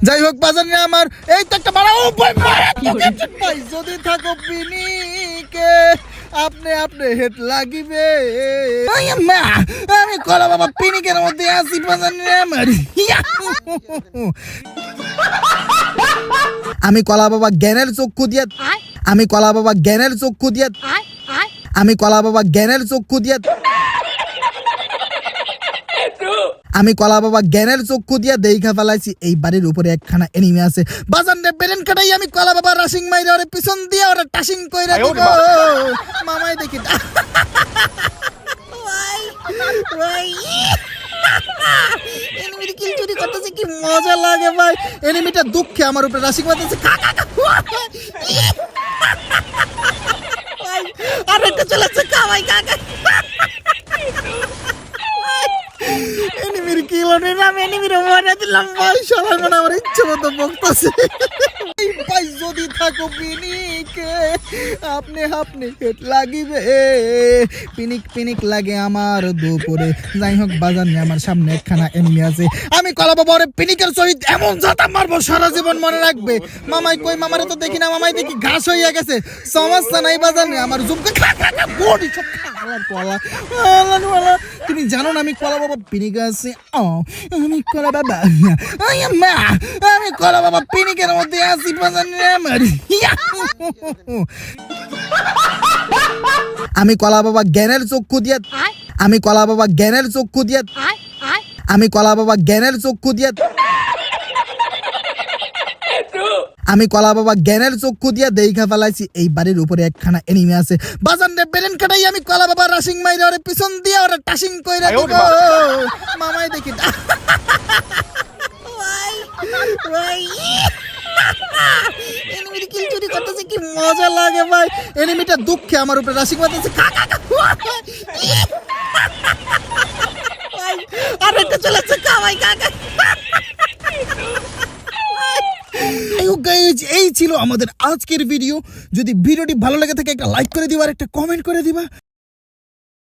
যাই হোক বাজারে আমার এই তো একটা বাড়াও ভাই যদি থাকো পিনিকে আপনি আপনি হেড লাগিবে আমি কলা বাবা পিনিকের মধ্যে আসি বাজারে আমার আমি কলা বাবা জ্ঞানের চক্ষু দিয়া আমি কলা বাবা জ্ঞানের চক্ষু দিয়া আমি কলা বাবা জ্ঞানের চক্ষু দিয়া আমি কলা বাবা জ্ঞানের চক্ষু দিয়া দেখা ফেলাইছি এই বাড়ির উপরে একখানা এনিমি আছে বাজার নে বেরেন কাটাই আমি কলা বাবা রাশিং মাইরা ওরে পিছন দিয়া ওরে টাশিং কইরা দিব মামাই দেখি ভাই এনিমির কিল চুরি করতেছে কি মজা লাগে ভাই এনিমিটা দুঃখে আমার উপরে রাশিং মারতেছে আর একটা চলেছে কামাই কাকা এনিমির কিল আমি এনিমির মারা দিলাম ভাই সবাই মনে আমার ইচ্ছে মতো বকতেছে ভাই যদি থাকো পিনিকে আপনি আপনি হেড লাগিবে পিনিক পিনিক লাগে আমার দুপুরে যাই হোক বাজার নিয়ে আমার সামনে একখানা এনিমি আছে আমি কলা বাবা ওরে পিনিকের সহিত এমন জাতা মারবো সারা জীবন মনে রাখবে মামাই কই মামারে তো দেখি না মামাই দেখি ঘাস হইয়া গেছে সমস্যা নাই বাজার নিয়ে আমার জুমকে বডি সব খালার কলা তুমি জানো না আমি কলা বাবা পিনিকে আছি আমি কলা বাবা আমি কলা বাবা পিনিকের মধ্যে আছি আমি কলা বাবা জ্ঞানের চক্ষু দিয়া আমি কলা বাবা জ্ঞানের চক্ষু দিয়া আমি কলা বাবা জ্ঞানের চক্ষু দিয়া আমি কলা বাবা জ্ঞানের চক্ষু দিয়া দেখা ফেলাইছি এই বাড়ির উপরে একখানা এনিমি আছে বাজার নে বেরেন কাটাই আমি কলা বাবা রাশিং মাইরা ওরে পিছন দিয়া ওরে টাশিং কইরা দিব মামাই দেখি ভাই এনিমির কিল চুরি করতেছে কি মজা লাগে ভাই এনিমিটা দুঃখে আমার উপরে রাশিং মারতেছে আর একটা চলেছে কামাই কাকা এই ছিল আমাদের আজকের ভিডিও যদি ভিডিওটি ভালো লাগে থাকে একটা লাইক করে দিবা আর একটা কমেন্ট করে দিবা।